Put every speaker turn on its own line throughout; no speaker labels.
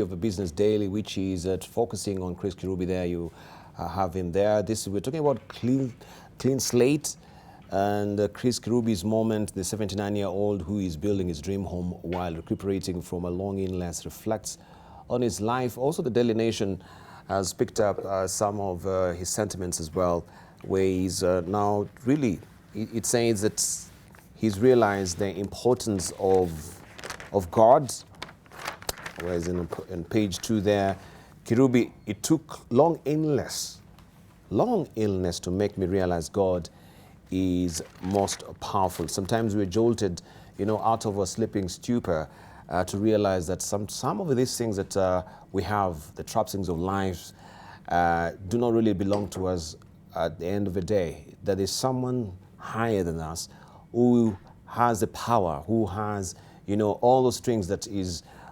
of a business daily, which is focusing on Chris Kirubi. There you have him there. We're talking about clean slate, and Chris Kirubi's moment. The 79-year-old who is building his dream home while recuperating from a long illness reflects on his life. Also, the Daily Nation has picked up some of his sentiments as well, where he's now really, it says that he's realized the importance of God. Whereas in page 2 there, Kirubi, it took long illness to make me realize God is most powerful. Sometimes we're jolted, out of a sleeping stupor to realize that some of these things that we have, the trappings of life, do not really belong to us at the end of the day. That there's someone higher than us who has the power, who has, all those strings that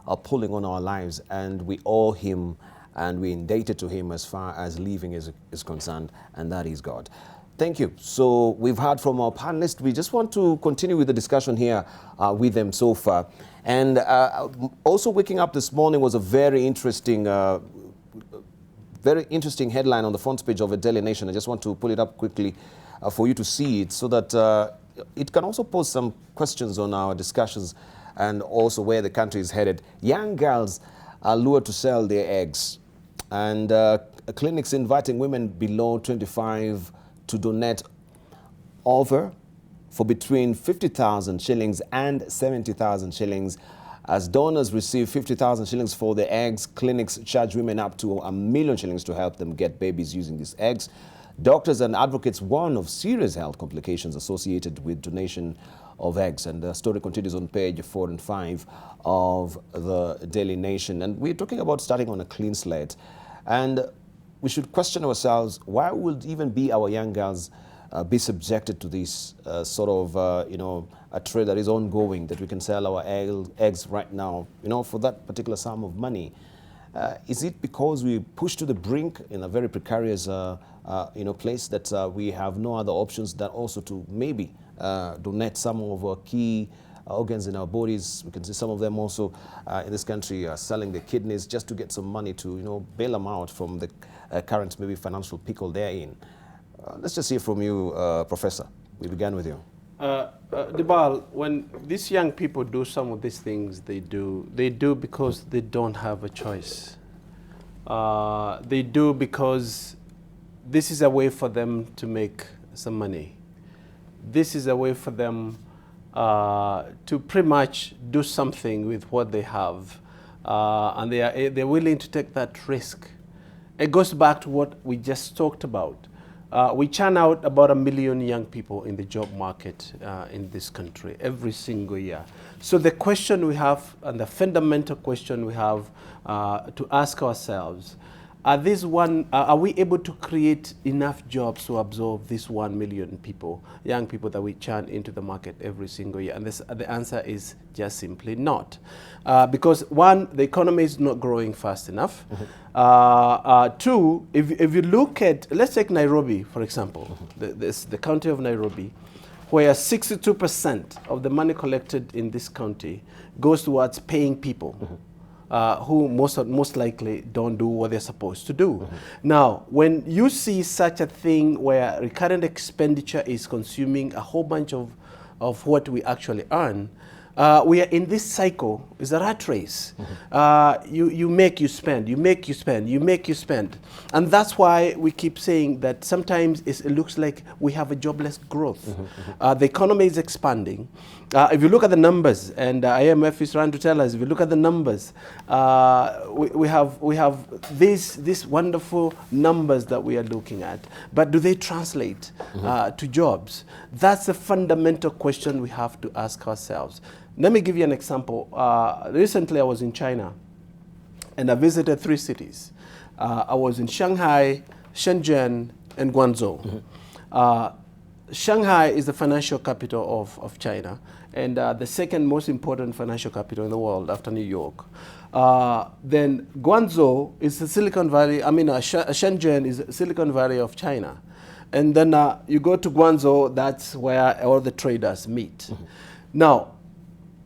are pulling on our lives, and we owe him and we're indebted to him as far as living is concerned, and that is God. Thank you. So we've heard from our panelists. We just want to continue with the discussion here with them so far. And also waking up this morning was a very interesting headline on the front page of the Daily Nation. I just want to pull it up quickly for you to see it, so that it can also pose some questions on our discussions and also where the country is headed. Young girls are lured to sell their eggs, and clinics inviting women below 25 to donate over for between 50,000 shillings and 70,000 shillings. As donors receive 50,000 shillings for their eggs, clinics charge women up to 1 million shillings to help them get babies using these eggs. Doctors and advocates warn of serious health complications associated with donation of eggs. And the story continues on page 4 and 5 of the Daily Nation. And we're talking about starting on a clean slate. And we should question ourselves, why would even be our young girls be subjected to this sort of, a trade that is ongoing, that we can sell our eggs right now, for that particular sum of money? Is it because we push to the brink in a very precarious place that we have no other options than also to maybe donate some of our key organs in our bodies? We can see some of them also in this country selling their kidneys just to get some money to bail them out from the current maybe financial pickle they're in. Let's just hear from you, Professor. We began with you.
Dibal, when these young people do some of these things, they do because they don't have a choice. They do because this is a way for them to make some money. This is a way for them to pretty much do something with what they have, and they're willing to take that risk. It goes back to what we just talked about. We churn out about 1 million young people in the job market in this country every single year. So the question we have, and the fundamental question we have to ask ourselves, are we able to create enough jobs to absorb this 1 million people, young people that we churn into the market every single year? And the answer is just simply not. Because one, the economy is not growing fast enough. Two, if you look at, let's take Nairobi, for example, the county of Nairobi, where 62% of the money collected in this county goes towards paying people. Who most likely don't do what they're supposed to do. Now, when you see such a thing where recurrent expenditure is consuming a whole bunch of what we actually earn, we are in this cycle. It's a rat race. You make, you spend, you make, you spend, you make, you spend. And that's why we keep saying that sometimes it looks like we have a jobless growth. The economy is expanding. If you look at the numbers, and IMF is trying to tell us, if you look at the numbers, we have these wonderful numbers that we are looking at. But do they translate to jobs? That's the fundamental question we have to ask ourselves. Let me give you an example. Recently, I was in China, and I visited 3 cities. I was in Shanghai, Shenzhen, and Guangzhou. Shanghai is the financial capital of China, and the second most important financial capital in the world after New York. Then Guangzhou is the Silicon Valley, Shenzhen is the Silicon Valley of China. And then you go to Guangzhou, that's where all the traders meet. Now,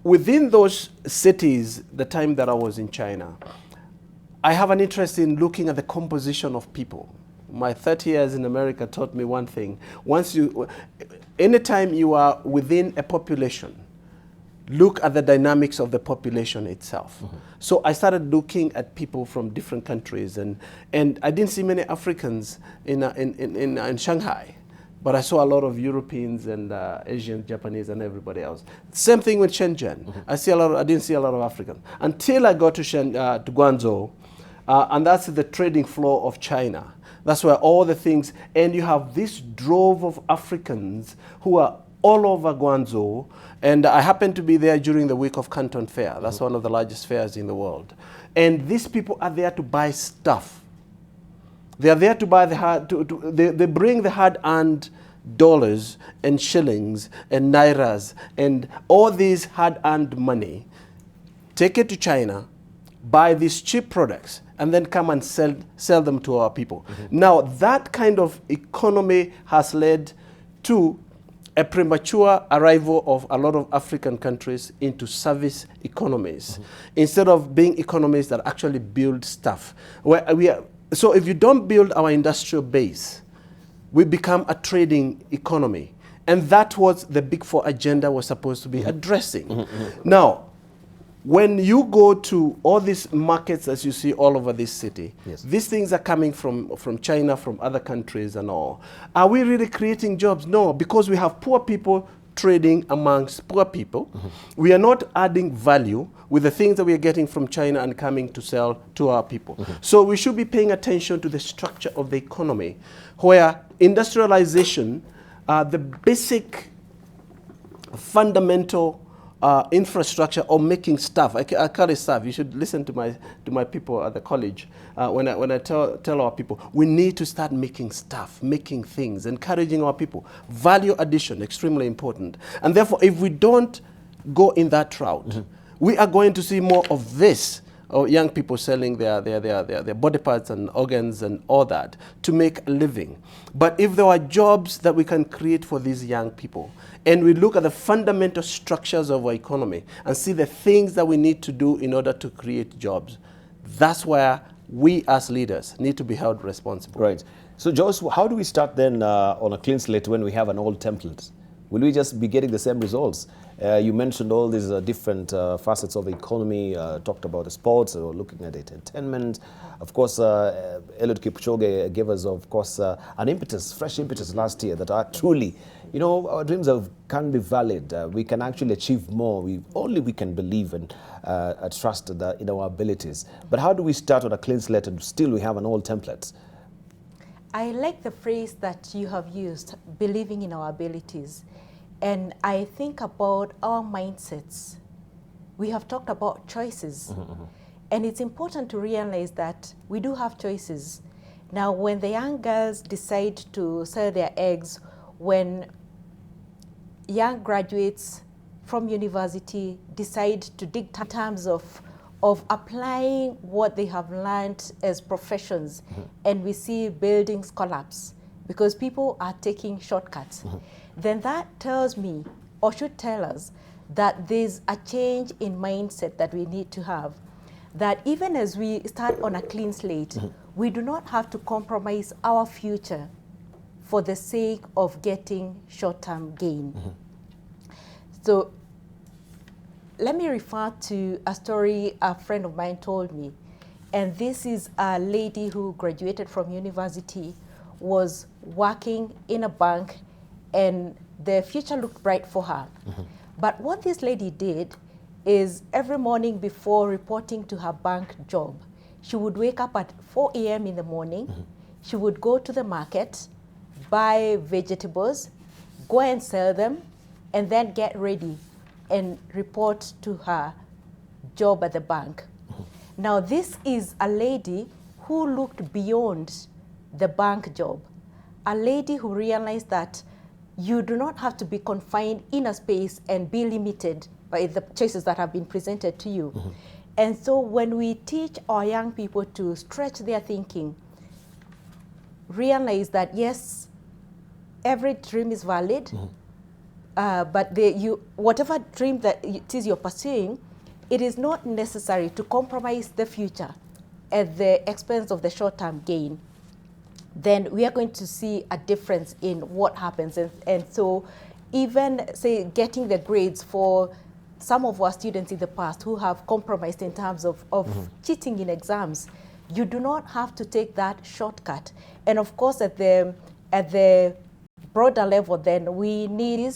within those cities, the time that I was in China, I have an interest in looking at the composition of people. My 30 years in America taught me one thing. Anytime you are within a population, look at the dynamics of the population itself. So I started looking at people from different countries, and I didn't see many Africans in Shanghai, but I saw a lot of Europeans and Asians, Japanese, and everybody else. Same thing with Shenzhen. I didn't see a lot of Africans until I got to Guangzhou, and that's the trading floor of China. That's where all the things, and you have this drove of Africans who are all over Guangzhou, and I happened to be there during the week of Canton Fair. That's one of the largest fairs in the world. And these people are there to buy stuff. They are there to buy they bring the hard-earned dollars and shillings and nairas and all these hard-earned money, take it to China, buy these cheap products, and then come and sell them to our people. Now, that kind of economy has led to a premature arrival of a lot of African countries into service economies, instead of being economies that actually build stuff. So if you don't build our industrial base, we become a trading economy. And that was the Big Four agenda was supposed to be addressing. Now, when you go to all these markets as you see all over this city, these things are coming from China, from other countries and all. Are we really creating jobs? No, because we have poor people trading amongst poor people. We are not adding value with the things that we are getting from China and coming to sell to our people. So we should be paying attention to the structure of the economy, where industrialization, the basic fundamental infrastructure or making stuff. I call it stuff. You should listen to my people at the college when I tell our people we need to start making stuff, making things, encouraging our people. Value addition, extremely important. And therefore, if we don't go in that route, we are going to see more of this. Or young people selling their body parts and organs and all that to make a living. But if there are jobs that we can create for these young people, and we look at the fundamental structures of our economy and see the things that we need to do in order to create jobs, that's where we as leaders need to be held responsible.
Right. So Joyce, how do we start then on a clean slate when we have an old template? Will we just be getting the same results? You mentioned all these different facets of the economy, talked about the sports, looking at entertainment. Of course, Eliud Kipchoge gave us, of course, an impetus, fresh impetus last year that are truly, our dreams can be valid. We can actually achieve more. We can believe and trust in our abilities. But how do we start on a clean slate and still we have an old template?
I like the phrase that you have used, believing in our abilities. And I think about our mindsets. We have talked about choices. And it's important to realize that we do have choices. Now, when the young girls decide to sell their eggs, when young graduates from university decide to dig terms of applying what they have learned as professions, and we see buildings collapse because people are taking shortcuts, then that tells me, or should tell us, that there's a change in mindset that we need to have. That even as we start on a clean slate, we do not have to compromise our future for the sake of getting short-term gain. So let me refer to a story a friend of mine told me. And this is a lady who graduated from university, was working in a bank, and the future looked bright for her. But what this lady did is every morning before reporting to her bank job, she would wake up at 4 a.m. in the morning. She would go to the market, buy vegetables, go and sell them, and then get ready and report to her job at the bank. Now, this is a lady who looked beyond the bank job, a lady who realized that you do not have to be confined in a space and be limited by the choices that have been presented to you. And so when we teach our young people to stretch their thinking, realize that yes, every dream is valid, but whatever dream that it is you're pursuing, it is not necessary to compromise the future at the expense of the short-term gain, then we are going to see a difference in what happens. And so even, say, getting the grades for some of our students in the past who have compromised in terms of cheating in exams, you do not have to take that shortcut. And of course, at the broader level, then we need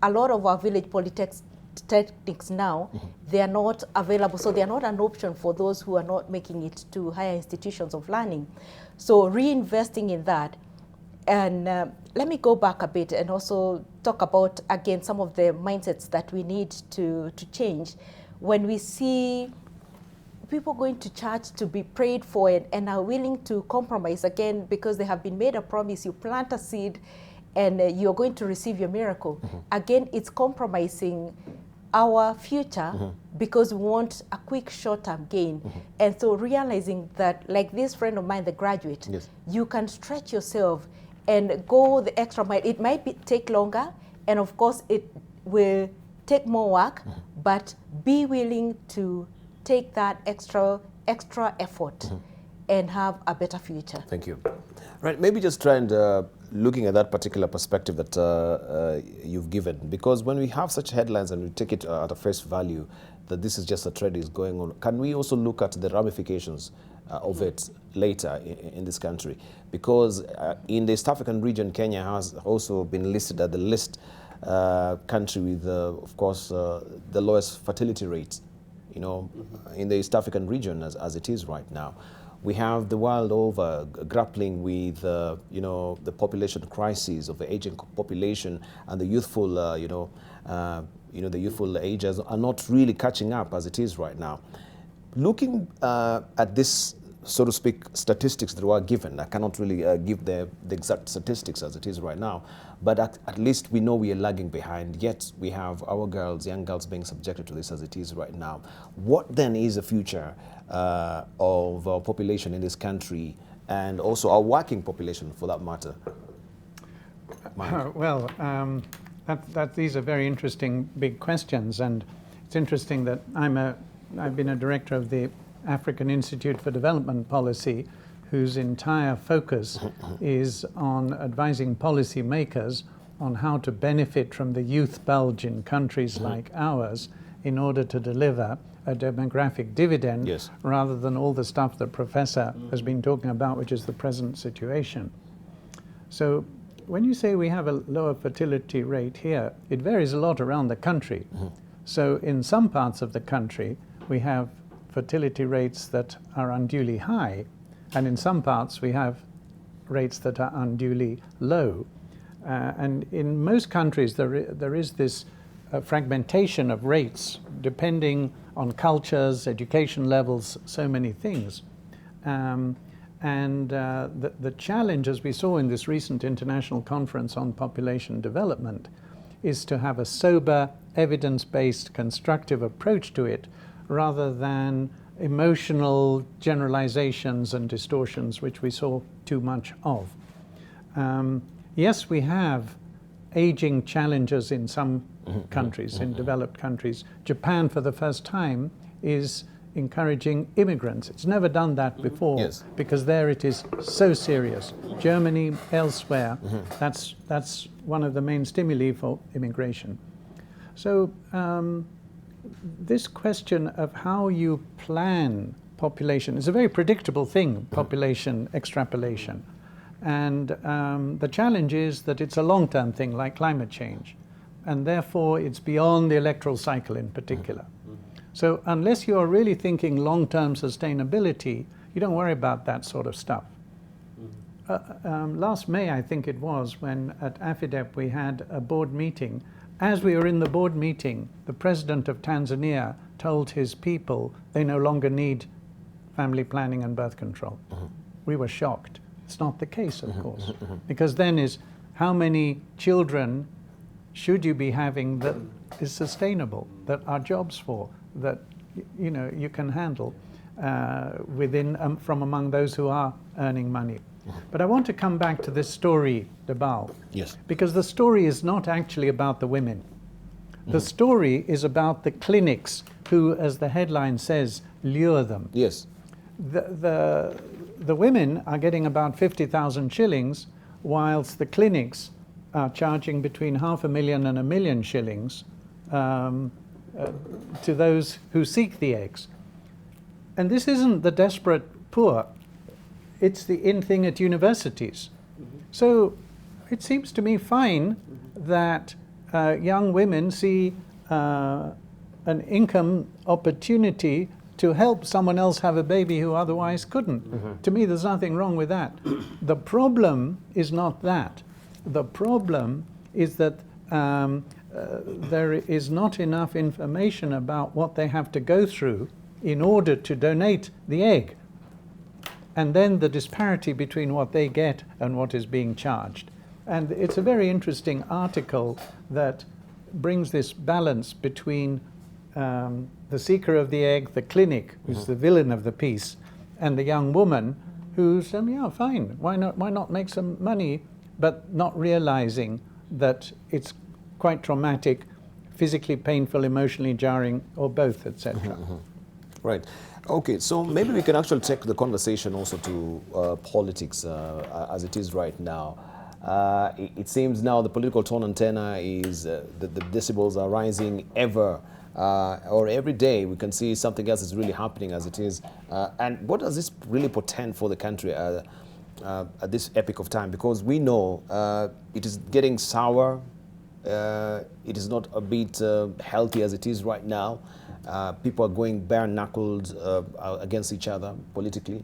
a lot of our village polytechnics now, they are not available. So they are not an option for those who are not making it to higher institutions of learning. So reinvesting in that. And let me go back a bit and also talk about, again, some of the mindsets that we need to change. When we see people going to church to be prayed for and are willing to compromise, again, because they have been made a promise, you plant a seed and you're going to receive your miracle. Again, it's compromising our future because we want a quick short-term gain. And so realizing that, like this friend of mine, the graduate, you can stretch yourself and go the extra mile. It might take longer, and of course it will take more work, but be willing to take that extra effort and have a better future.
Thank you. Right, maybe just try and looking at that particular perspective that you've given, because when we have such headlines and we take it at a face value that this is just a trend is going on, can we also look at the ramifications of it later in this country? Because in the East African region, Kenya has also been listed at the list country with, of course, the lowest fertility rate, you know, in the East African region as it is right now. We have the world over grappling with, you know, the population crisis of the aging population, and the youthful, the youthful ages are not really catching up as it is right now. Looking at this, so to speak, statistics that were given, I cannot really give the exact statistics as it is right now, but at least we know we are lagging behind, yet we have our girls, young girls, being subjected to this as it is right now. What then is the future of our population in this country, and also our working population for that matter?
These are very interesting big questions, and it's interesting that I've been a director of the African Institute for Development Policy, whose entire focus is on advising policymakers on how to benefit from the youth bulge in countries like ours in order to deliver a demographic dividend, rather than all the stuff that Professor has been talking about, which is the present situation. So when you say we have a lower fertility rate here, it varies a lot around the country. So in some parts of the country, we have fertility rates that are unduly high, and in some parts we have rates that are unduly low. And in most countries there is this fragmentation of rates depending on cultures, education levels, so many things. The challenge, as we saw in this recent international conference on population development, is to have a sober, evidence-based, constructive approach to it, rather than emotional generalizations and distortions, which we saw too much of. Yes, we have aging challenges in some countries, in developed countries. Japan, for the first time, is encouraging immigrants. It's never done that before, because there it is so serious. Germany, elsewhere, that's one of the main stimuli for immigration. So this question of how you plan population is a very predictable thing, population extrapolation. And the challenge is that it's a long-term thing, like climate change. And therefore, it's beyond the electoral cycle in particular. So unless you're really thinking long-term sustainability, you don't worry about that sort of stuff. Last May, I think it was, when at AFIDEP we had a board meeting. As we were in the board meeting, the president of Tanzania told his people they no longer need family planning and birth control. We were shocked. It's not the case, of course, because then is how many children should you be having that is sustainable, that are jobs for, that you can handle within from among those who are earning money. But I want to come back to this story, Debal, because the story is not actually about the women. The story is about the clinics who, as the headline says, lure them. the women are getting about 50,000 shillings, whilst the clinics are charging between 500,000 and 1 million shillings to those who seek the eggs. And this isn't the desperate poor, it's the in thing at universities. So it seems to me fine that young women see an income opportunity to help someone else have a baby who otherwise couldn't. To me, there's nothing wrong with that. The problem is not that. The problem is that there is not enough information about what they have to go through in order to donate the egg, and then the disparity between what they get and what is being charged. And it's a very interesting article that brings this balance between the seeker of the egg, the clinic, who's the villain of the piece, and the young woman who's, yeah, fine, why not make some money, but not realizing that it's quite traumatic, physically painful, emotionally jarring, or both, etc.
Right. Okay, so maybe we can actually take the conversation also to politics as it is right now. It seems now the political tone and tenor is that the decibels are rising or every day we can see something else is really happening as it is. And what does this really portend for the country at this epoch of time? Because we know it is getting sour. It is not a bit healthy as it is right now. People are going bare-knuckled against each other politically.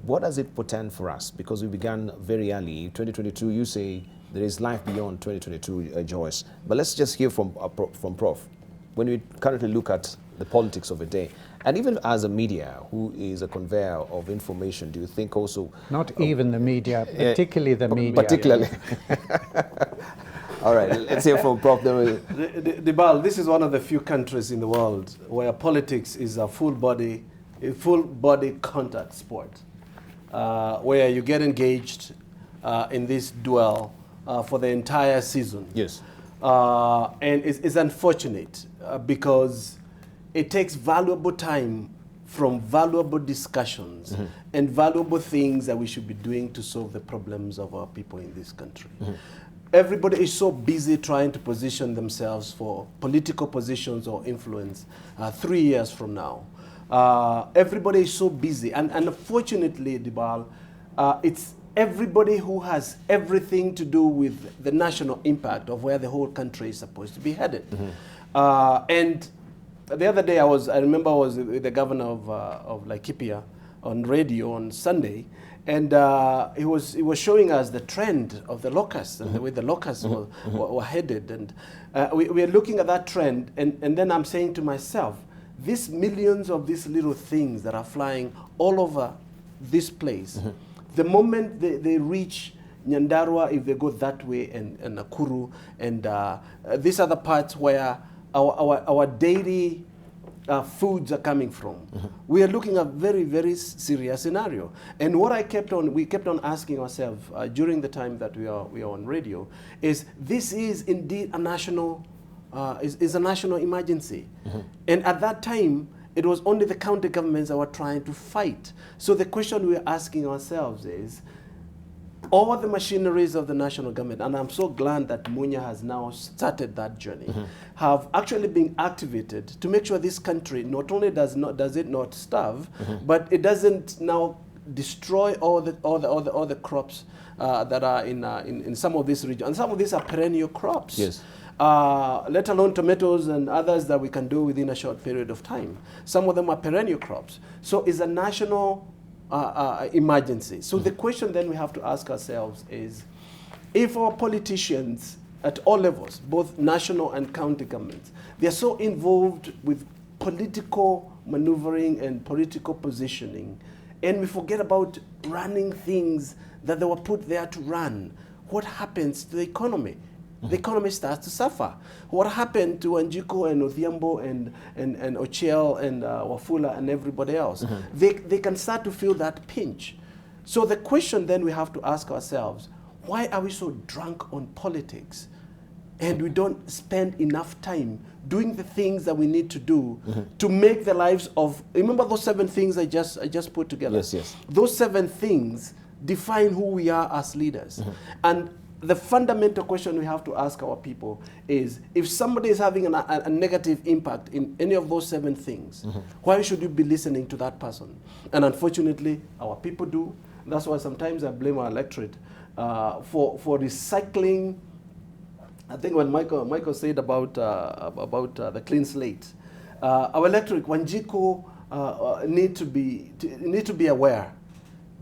What does it portend for us? Because we began very early. 2022, you say there is life beyond 2022, Joyce. But let's just hear from Prof. When we currently look at the politics of a day, and even as a media who is a conveyor of information, do you think also...
Not even the media, particularly the media.
Particularly. All right, let's hear from Prof.
Dibal, this is one of the few countries in the world where politics is a full body contact sport, where you get engaged in this duel for the entire season.
Yes.
And it's unfortunate because it takes valuable time from valuable discussions and valuable things that we should be doing to solve the problems of our people in this country. Everybody is so busy trying to position themselves for political positions or influence 3 years from now. Everybody is so busy. And unfortunately, Dibal, it's everybody who has everything to do with the national impact of where the whole country is supposed to be headed. And the other day, I remember I was with the governor of Laikipia on radio on Sunday, and he was showing us the trend of the locusts and the way the locusts were headed. And we are looking at that trend, and then I'm saying to myself, these millions of these little things that are flying all over this place, the moment they reach Nyandarua, if they go that way, and Nakuru, and these are the parts where our daily foods are coming from. We are looking at a very, very serious scenario. And what we kept on asking ourselves during the time that we are on radio is, this is indeed a national is a national emergency. And at that time, it was only the county governments that were trying to fight. So the question we're asking ourselves is, all the machineries of the national government, and I'm so glad that Munya has now started that journey, have actually been activated to make sure this country not only does it not starve, but it doesn't now destroy all the crops that are in some of these regions. And some of these are perennial crops.
Yes.
Let alone tomatoes and others that we can do within a short period of time. Some of them are perennial crops. So it's a national emergency. So the question then we have to ask ourselves is, if our politicians at all levels, both national and county governments, they're so involved with political maneuvering and political positioning, and we forget about running things that they were put there to run, what happens to the economy? The economy starts to suffer. What happened to Wanjiku and Odhiambo and Ochiel and Wafula and everybody else? They can start to feel that pinch. So the question then we have to ask ourselves, why are we so drunk on politics? and we don't spend enough time doing the things that we need to do to make the lives of, remember those 7 things I just put together?
Yes, yes.
Those 7 things define who we are as leaders. And the fundamental question we have to ask our people is, if somebody is having a negative impact in any of those 7 things, why should you be listening to that person? And unfortunately, our people do. That's why sometimes I blame our electorate for recycling. I think when Michael said about the clean slate, our electorate, Wanjiko, need to be aware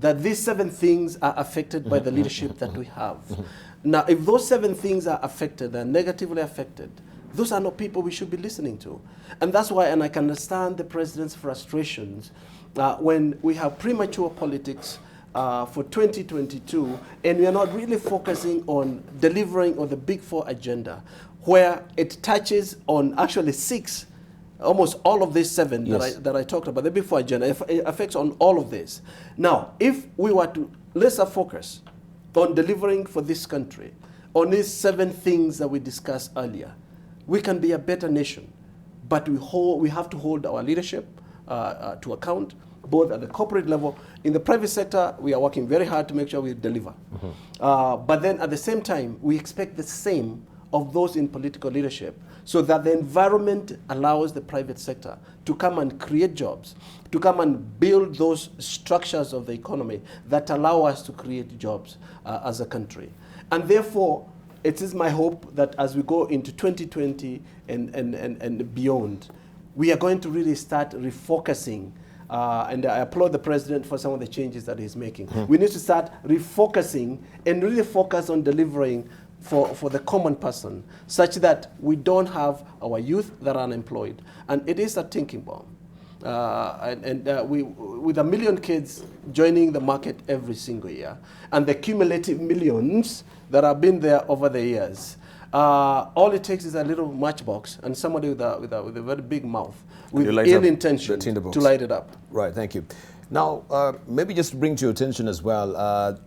that these 7 things are affected by the leadership that we have. Now, if those 7 things are affected and negatively affected, those are not people we should be listening to. And that's why, and I can understand the president's frustrations when we have premature politics for 2022, and we are not really focusing on delivering on the Big 4 agenda, where it touches on actually 6, almost all of these 7 that I talked about, the Big 4 agenda, it affects on all of this. Now, if we were to laser focus on delivering for this country, on these 7 things that we discussed earlier, we can be a better nation. But we have to hold our leadership to account, both at the corporate level. In the private sector, we are working very hard to make sure we deliver. But then at the same time, we expect the same of those in political leadership, so that the environment allows the private sector to come and create jobs, to come and build those structures of the economy that allow us to create jobs as a country. And therefore, it is my hope that as we go into 2020 and beyond, we are going to really start refocusing. And I applaud the president for some of the changes that he's making. We need to start refocusing and really focus on delivering for the common person, such that we don't have our youth that are unemployed. And it is a thinking bomb. With 1 million kids joining the market every single year, and the cumulative millions that have been there over the years, all it takes is a little matchbox and somebody with a very big mouth with ill intention to light it up.
Right, thank you. Now, maybe just to bring to your attention as well,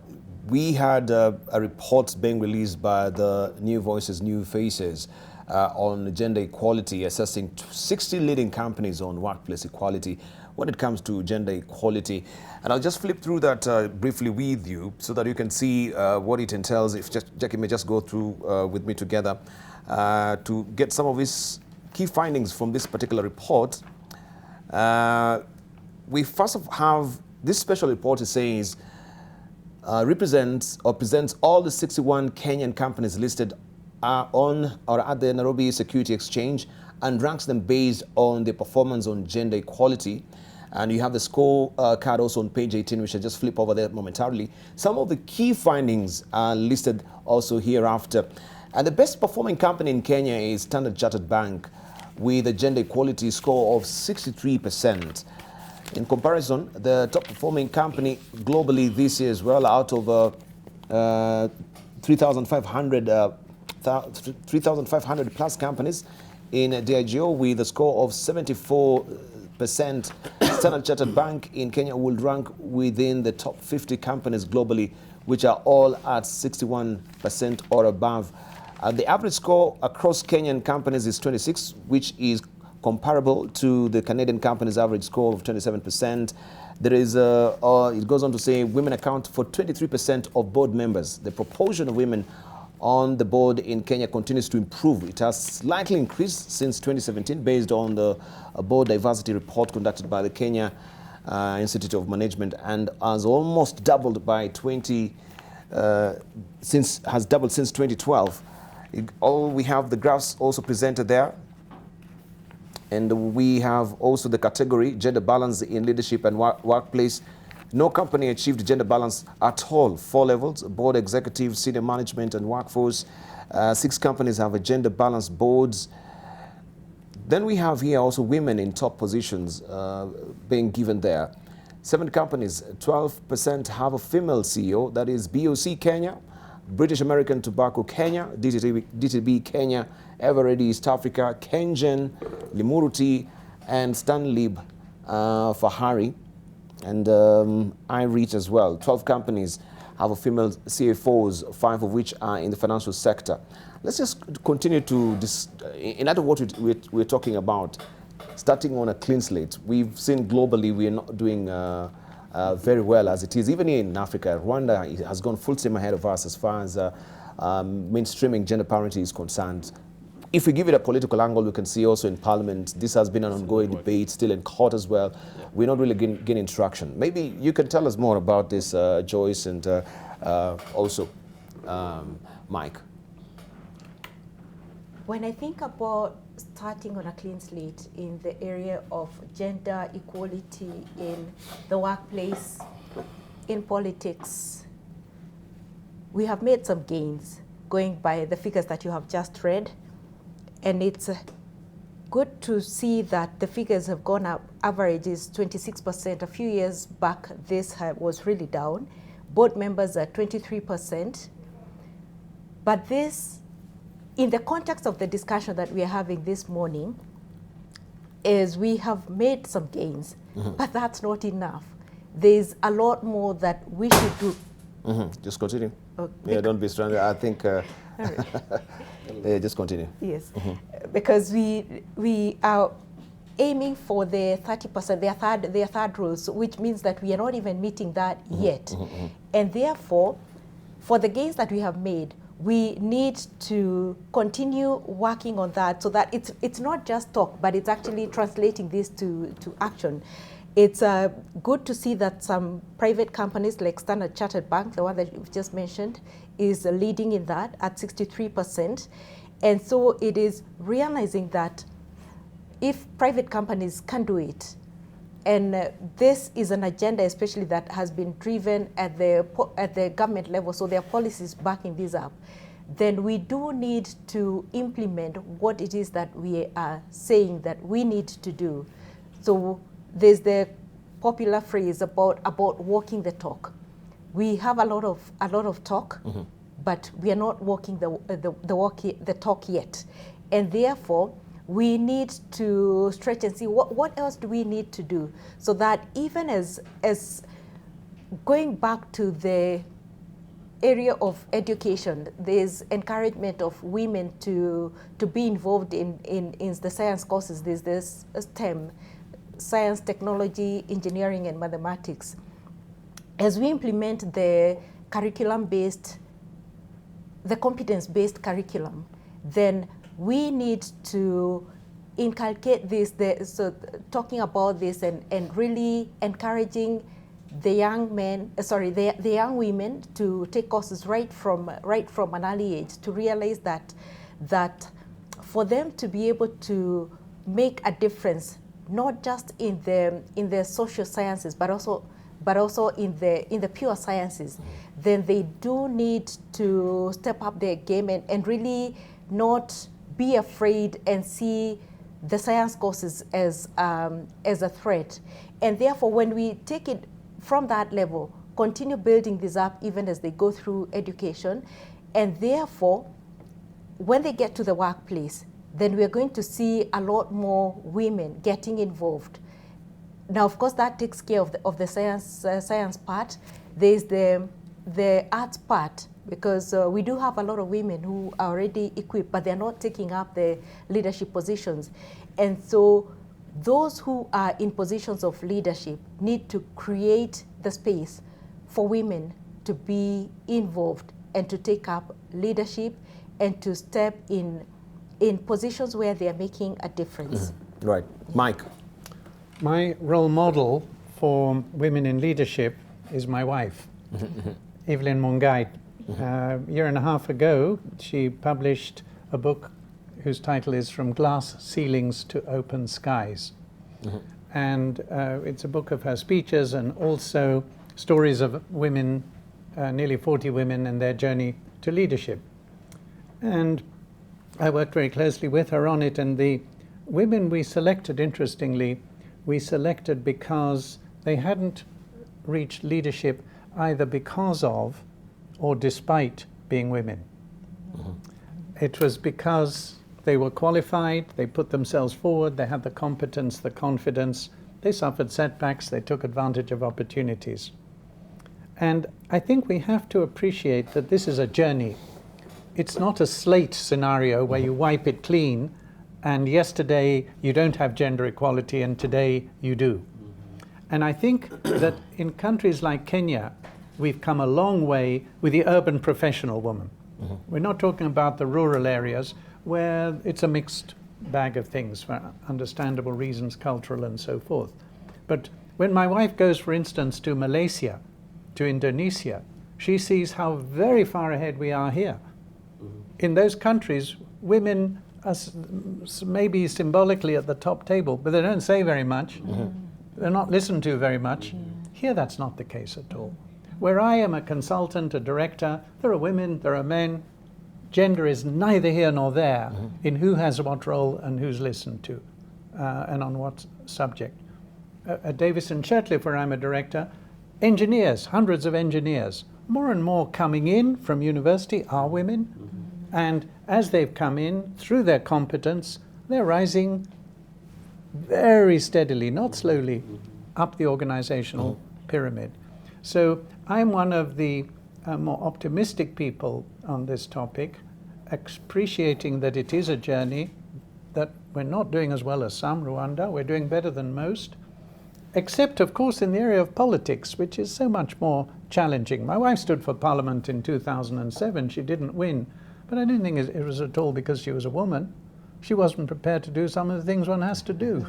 we had a report being released by the New Voices, New Faces on gender equality, assessing 60 leading companies on workplace equality when it comes to gender equality. And I'll just flip through that briefly with you so that you can see what it entails. If Jackie may just go through with me together to get some of his key findings from this particular report. We first have this special report is saying represents or presents all the 61 Kenyan companies listed on or at the Nairobi Security Exchange and ranks them based on their performance on gender equality. And you have the score card also on page 18, which I just flip over there momentarily. Some of the key findings are listed also hereafter. And the best performing company in Kenya is Standard Chartered Bank with a gender equality score of 63%. In comparison, the top performing company globally this year as well, out of 3,500 plus companies in Diageo with a score of 74%, Standard Chartered Bank in Kenya will rank within the top 50 companies globally, which are all at 61% or above. The average score across Kenyan companies is 26, which is comparable to the Canadian company's average score of 27%. There is, it goes on to say, women account for 23% of board members. The proportion of women on the board in Kenya continues to improve. It has slightly increased since 2017 based on the board diversity report conducted by the Kenya Institute of Management, and has almost doubled by has doubled since 2012. We have the graphs also presented there. And we have also the category, gender balance in leadership and workplace. No company achieved gender balance at all, 4 levels, board executive, senior management and workforce. 6 companies have a gender balanced boards. Then we have here also women in top positions being given there. 7 companies, 12% have a female CEO, that is BOC Kenya, British American Tobacco Kenya, DTB Kenya, Eveready East Africa, Kengen, Limuruti, and Stanlib Fahari, and iReach as well. 12 companies have a female CFOs, 5 of which are in the financial sector. Let's just continue to, in light of what we're talking about, starting on a clean slate. We've seen globally we are not doing very well as it is. Even in Africa, Rwanda has gone full steam ahead of us as far as mainstreaming gender parity is concerned. If we give it a political angle, we can see also in Parliament, this has been an ongoing debate, still in court as well. Yeah. We're not really getting traction. Maybe you can tell us more about this, Joyce, and also Mike.
When I think about starting on a clean slate in the area of gender equality in the workplace, in politics, we have made some gains going by the figures that you have just read. And it's good to see that the figures have gone up. Average is 26%. A few years back, this was really down. Board members are 23%. But this, in the context of the discussion that we are having this morning, is we have made some gains, but that's not enough. There's a lot more that we should do.
Just continue. Yeah, don't be stranded. I think... just continue.
Yes, because we are aiming for the 30%, their third rules, which means that we are not even meeting that yet. And therefore, for the gains that we have made, we need to continue working on that so that it's not just talk, but it's actually translating this to action. It's good to see that some private companies like Standard Chartered Bank, the one that you've just mentioned, is leading in that at 63%. And so it is realizing that if private companies can do it, and this is an agenda especially that has been driven at the government level, so there are policies backing this up, then we do need to implement what it is that we are saying that we need to do. So there's the popular phrase about walking the talk. We have a lot of talk, but we are not walking the talk yet, and therefore we need to stretch and see what else do we need to do so that even as going back to the area of education, there's encouragement of women to be involved in the science courses. There's this STEM, science, technology, engineering, and mathematics. As we implement the curriculum-based, the competence-based curriculum, then we need to inculcate this, so talking about this and really encouraging the young men, the young women to take courses right from an early age, to realize that for them to be able to make a difference, not just in the social sciences, but also in the pure sciences, then they do need to step up their game and really not be afraid and see the science courses as a threat. And therefore, when we take it from that level, continue building this up even as they go through education, and therefore, when they get to the workplace, then we're going to see a lot more women getting involved. Now, of course, that takes care of the science part. There's the arts part, because we do have a lot of women who are already equipped, but they're not taking up the leadership positions. And so those who are in positions of leadership need to create the space for women to be involved and to take up leadership and to step in positions where they are making a difference.
Right. Mike.
My role model for women in leadership is my wife, Evelyn Mungai. A year and a half ago, she published a book whose title is From Glass Ceilings to Open Skies. And it's a book of her speeches and also stories of women, nearly 40 women, and their journey to leadership. And I worked very closely with her on it, and the women we selected, interestingly, we selected because they hadn't reached leadership either because of or despite being women. It was because they were qualified, they put themselves forward, they had the competence, the confidence, they suffered setbacks, they took advantage of opportunities. And I think we have to appreciate that this is a journey. It's not a slate scenario where you wipe it clean and yesterday you don't have gender equality and today you do. And I think that in countries like Kenya, we've come a long way with the urban professional woman. We're not talking about the rural areas where it's a mixed bag of things for understandable reasons, cultural and so forth. But when my wife goes, for instance, to Malaysia, to Indonesia, she sees how very far ahead we are here. In those countries, women are maybe symbolically at the top table, but they don't say very much. They're not listened to very much. Here, that's not the case at all. Where I am a consultant, a director, there are women, there are men. Gender is neither here nor there in who has what role and who's listened to and on what subject. At Davis and Shirtliff, where I'm a director, engineers, hundreds of engineers, more and more coming in from university are women. And as they've come in, through their competence, they're rising very steadily, not slowly, up the organizational pyramid. So I'm one of the more optimistic people on this topic, appreciating that it is a journey, that we're not doing as well as some, Rwanda, we're doing better than most, except, of course, in the area of politics, which is so much more challenging. My wife stood for Parliament in 2007. She didn't win, but I didn't think it was at all because she was a woman. She wasn't prepared to do some of the things one has to do.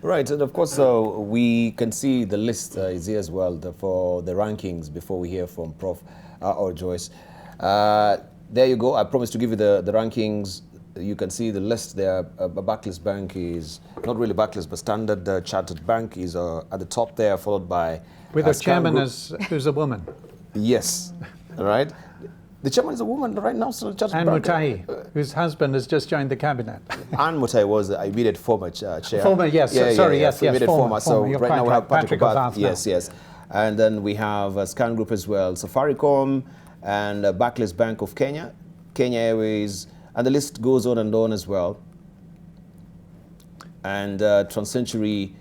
Right, and of course we can see the list is here as well for the rankings before we hear from Prof. Or Joyce. There you go. I promised to give you the rankings. You can see the list there. Barclays Bank is, not really Barclays, but Standard Chartered Bank is at the top there, followed by...
With a chairman who's a woman.
Yes, all right. The chairman is a woman right now, so
Anne Mutahi, whose husband has just joined the cabinet.
Anne Mutahi was the immediate former chair.
Former, yes, sorry, yes,
former. So
You're
right now we have
Patrick Obath.
Yes. And then we have Scan Group as well, Safaricom, and Barclays Bank of Kenya, Kenya Airways, and the list goes on and on as well. And TransCentury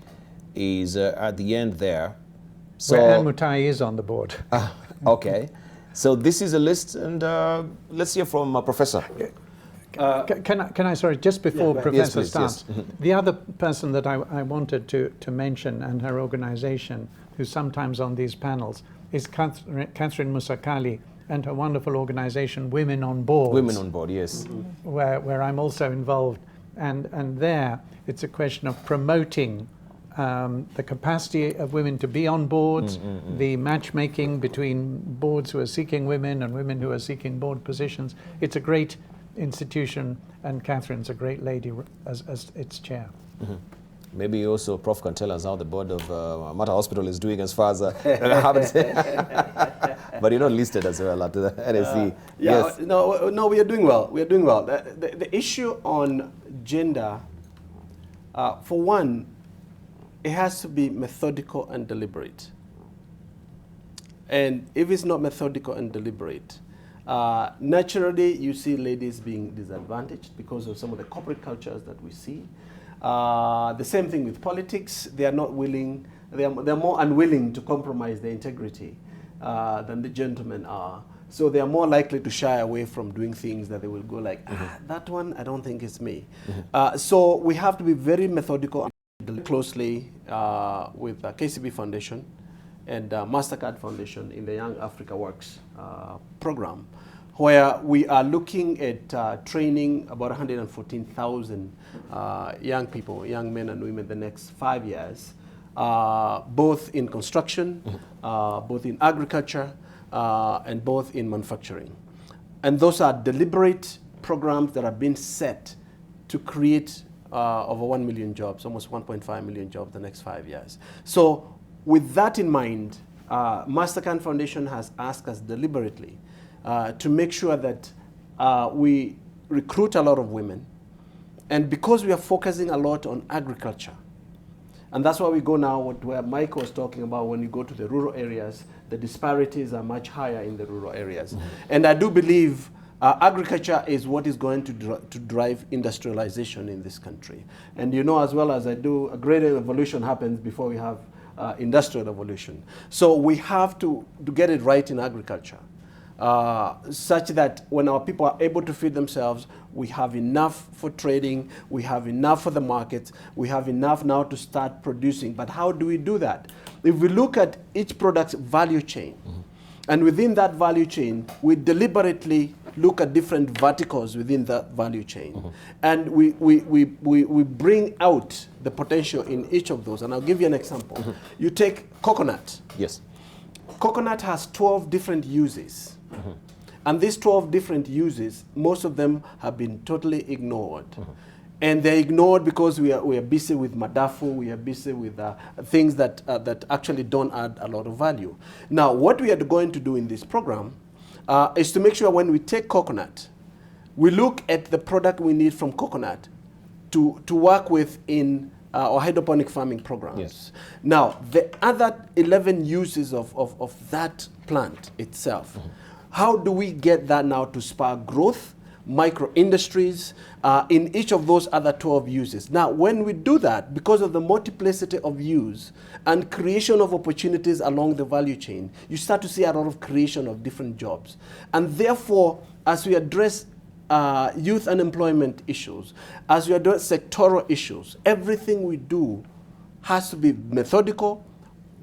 is at the end there. So
where Anne Mutahi is on the board.
Okay. So this is a list, and let's hear from Professor.
Can I, sorry, just before Professor starts,
yes.
the other person that I wanted to mention and her organization, who's sometimes on these panels, is Catherine Musakali and her wonderful organization, Women on Board.
Women on Board, yes.
Where I'm also involved. And there, it's a question of promoting the capacity of women to be on boards, the matchmaking between boards who are seeking women and women who are seeking board positions. It's a great institution, and Catherine's a great lady as its chair.
Maybe also Prof can tell us how the board of Mata Hospital is doing as far as but you're not listed as well at the NSC. Yes.
No, we are doing well. We are doing well. The issue on gender, for one, it has to be methodical and deliberate. And if it's not methodical and deliberate, naturally you see ladies being disadvantaged because of some of the corporate cultures that we see. The same thing with politics. They are not willing, they're more unwilling to compromise their integrity than the gentlemen are. So they are more likely to shy away from doing things that they will go like, that one, I don't think it's me. So we have to be very methodical and closely with KCB Foundation and MasterCard Foundation in the Young Africa Works program, where we are looking at training about 114,000 young people, young men and women, the next 5 years, both in construction, both in agriculture, and both in manufacturing. And those are deliberate programs that have been set to create over 1 million jobs, almost 1.5 million jobs the next 5 years. So with that in mind, MasterCard Foundation has asked us deliberately to make sure that we recruit a lot of women. And because we are focusing a lot on agriculture, and that's why we go now where Mike was talking about, when you go to the rural areas, the disparities are much higher in the rural areas. And I do believe agriculture is what is going to drive industrialization in this country. And you know as well as I do, a great evolution happens before we have industrial revolution. So we have to get it right in agriculture, such that when our people are able to feed themselves, we have enough for trading, we have enough for the markets, we have enough now to start producing. But how do we do that? If we look at each product's value chain, and within that value chain, we deliberately look at different verticals within that value chain. And we bring out the potential in each of those. And I'll give you an example. You take coconut.
Yes.
Coconut has 12 different uses. And these 12 different uses, most of them have been totally ignored. And they're ignored because we are busy with Madafu, we are busy with things that actually don't add a lot of value. Now, what we are going to do in this program is to make sure when we take coconut, we look at the product we need from coconut to work with in our hydroponic farming programs.
Yes.
Now, the other 11 uses of that plant itself, how do we get that now to spark growth, micro industries in each of those other 12 uses? Now, when we do that, because of the multiplicity of use and creation of opportunities along the value chain, you start to see a lot of creation of different jobs. And therefore, as we address youth unemployment issues, as we address sectoral issues, everything we do has to be methodical,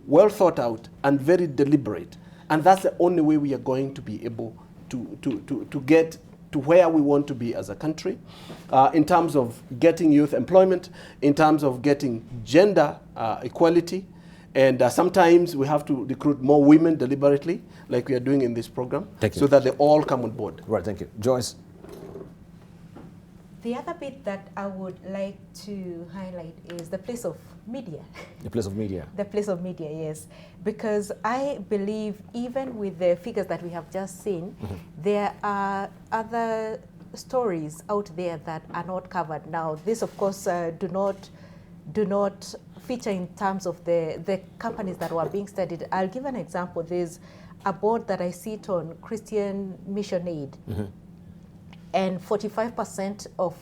well thought out, and very deliberate. And that's the only way we are going to be able to get to where we want to be as a country, in terms of getting youth employment, in terms of getting gender equality, and sometimes we have to recruit more women deliberately, like we are doing in this program, so that they all come on board.
Right, thank you. Joyce?
The other bit that I would like to highlight is the place of media.
The place of media.
The place of media, yes. Because I believe even with the figures that we have just seen, there are other stories out there that are not covered. Now, this, of course, do not feature in terms of the companies that were being studied. I'll give an example. There's a board that I sit on, Christian Mission Aid. And 45% of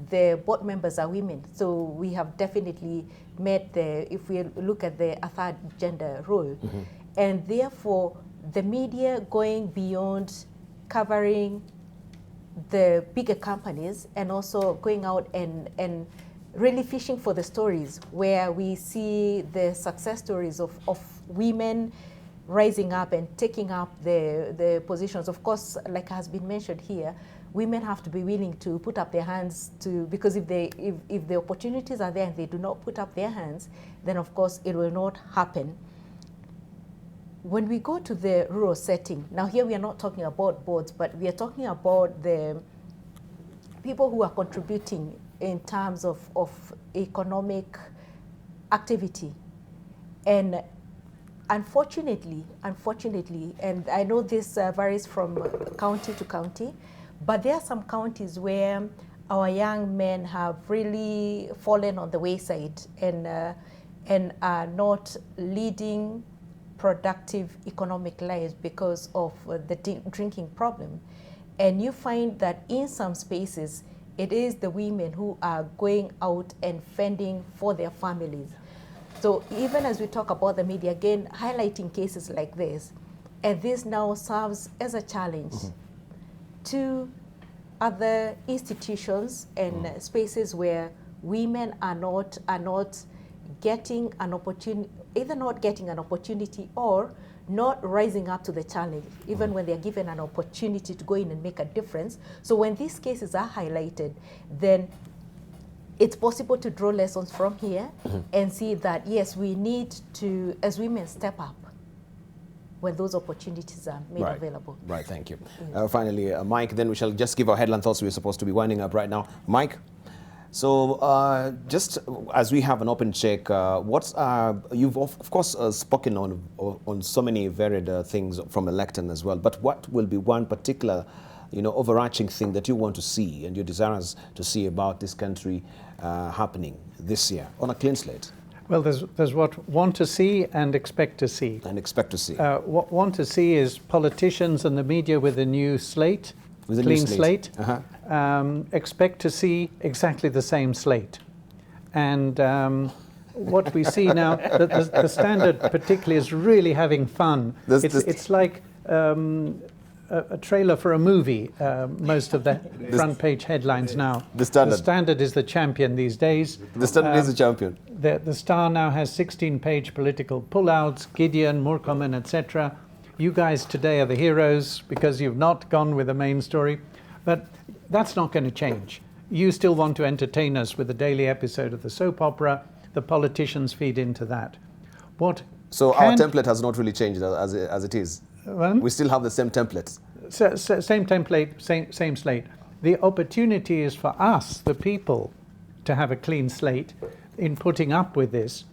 the board members are women. So we have definitely met if we look at a third gender role. And therefore, the media going beyond covering the bigger companies and also going out and really fishing for the stories where we see the success stories of women rising up and taking up the positions. Of course, like has been mentioned here, women have to be willing to put up their hands because if the opportunities are there and they do not put up their hands, then of course it will not happen. When we go to the rural setting, now here we are not talking about boards, but we are talking about the people who are contributing in terms of economic activity. And unfortunately, and I know this varies from county to county, but there are some counties where our young men have really fallen on the wayside and are not leading productive economic lives because of the drinking problem. And you find that in some spaces, it is the women who are going out and fending for their families. So even as we talk about the media, again, highlighting cases like this, and this now serves as a challenge to other institutions and spaces where women are not getting an opportunity, either not getting an opportunity or not rising up to the challenge, even when they're given an opportunity to go in and make a difference. So when these cases are highlighted, then it's possible to draw lessons from here and see that, yes, we need to, as women, step up when those opportunities are made available.
Right, thank you.
Yes.
Finally, Mike, then we shall just give our headline thoughts. We're supposed to be winding up right now. Mike, so just as we have an open check, you've of course spoken on so many varied things from Electon as well, but what will be one particular overarching thing that you want to see and you're desirous to see about this country happening this year on a clean slate?
Well, there's what want to see and expect to see.
And expect to see.
What want to see is politicians and the media with a new slate, clean slate. Expect to see exactly the same slate. And what we see now, that the Standard particularly is really having fun. It's like a trailer for a movie, most of the front page headlines now.
The Standard
is the champion these days.
The Standard is the champion.
The Star now has 16-page political pullouts, Gideon, Murkomen, etc. You guys today are the heroes because you've not gone with the main story. But that's not going to change. You still want to entertain us with a daily episode of the soap opera. The politicians feed into that.
So our template has not really changed as it is. We still have the same templates.
Same template, same slate. The opportunity is for us, the people, to have a clean slate in putting up with this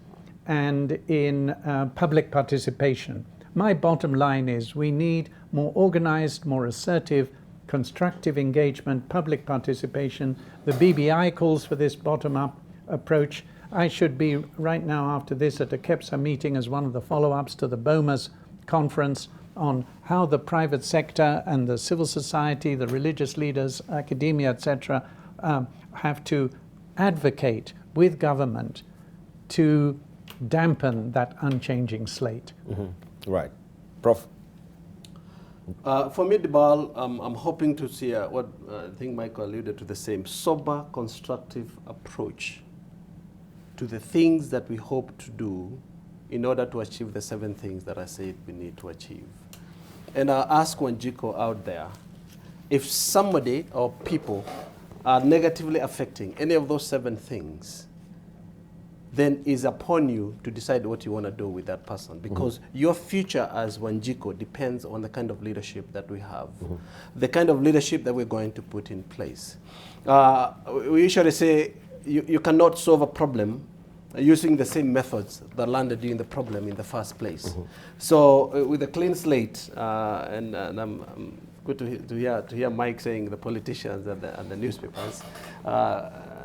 and in public participation. My bottom line is we need more organized, more assertive, constructive engagement, public participation. The BBI calls for this bottom-up approach. I should be right now after this at a KEPSA meeting as one of the follow-ups to the BOMA's conference on how the private sector and the civil society, the religious leaders, academia, etc., have to advocate with government to dampen that unchanging slate.
Mm-hmm. Right. Prof?
Formidable, I'm hoping to see what I think Michael alluded to, the same sober, constructive approach to the things that we hope to do in order to achieve the 7 things that I said we need to achieve. And I'll ask Wanjiko out there, if somebody or people are negatively affecting any of those 7 things, then it's upon you to decide what you want to do with that person, because your future as Wanjiko depends on the kind of leadership that we have, the kind of leadership that we're going to put in place. We usually say you cannot solve a problem using the same methods that landed you in the problem in the first place. So with a clean slate, and I'm good to hear Mike saying the politicians and the newspapers.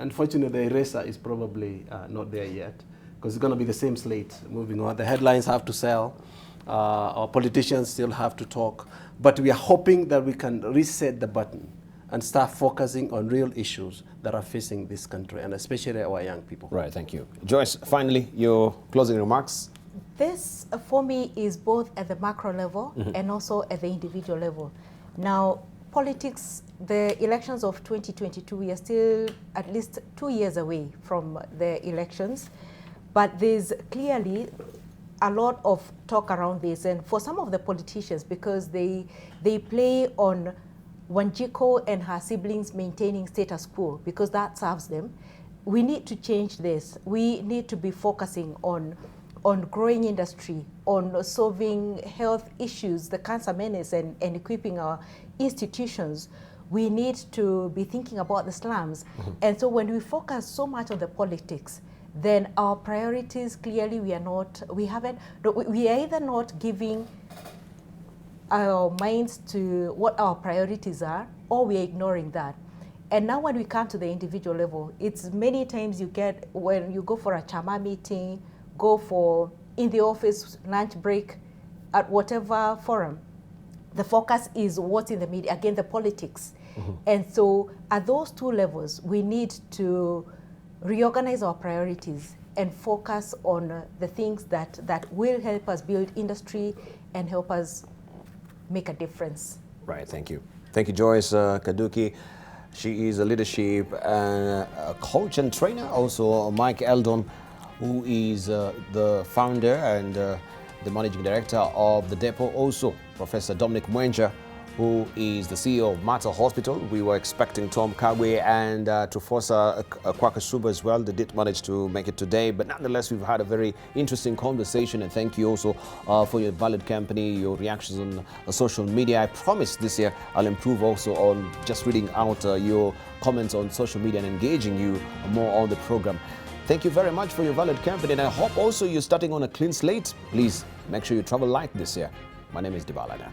Unfortunately, the eraser is probably not there yet, because it's going to be the same slate moving on. The headlines have to sell. Our politicians still have to talk. But we are hoping that we can reset the button and start focusing on real issues that are facing this country, and especially our young people.
Right, thank you. Joyce, finally, your closing remarks.
This, for me, is both at the macro level and also at the individual level. Now, politics, the elections of 2022, we are still at least 2 years away from the elections, but there's clearly a lot of talk around this. And for some of the politicians, because they play on Wanjiko and her siblings maintaining status quo, because that serves them, we need to change this. We need to be focusing on growing industry, on solving health issues, the cancer menace, and equipping our institutions. We need to be thinking about the slums. And so when we focus so much on the politics, then our priorities, clearly we are either not giving our minds to what our priorities are, or we are ignoring that. And now when we come to the individual level, it's many times you get, when you go for a chama meeting, go for in the office lunch break, at whatever forum, the focus is what's in the media, again, the politics. And so at those 2 levels, we need to reorganize our priorities and focus on the things that will help us build industry and help us make a difference.
Right, thank you. Thank you, Joyce Kaduki. She is a leadership coach and trainer. Also, Mike Eldon, who is the founder and the managing director of the depot. Also, Professor Dominic Mwenja, who is the CEO of Mater Hospital. We were expecting Tom Kagwe and Tufosa Kwakasuba as well. They did manage to make it today, but nonetheless, we've had a very interesting conversation, and thank you also for your valid company, your reactions on social media. I promise this year I'll improve also on just reading out your comments on social media and engaging you more on the program. Thank you very much for your valid company, and I hope also you're starting on a clean slate. Please make sure you travel light this year. My name is Dibalada.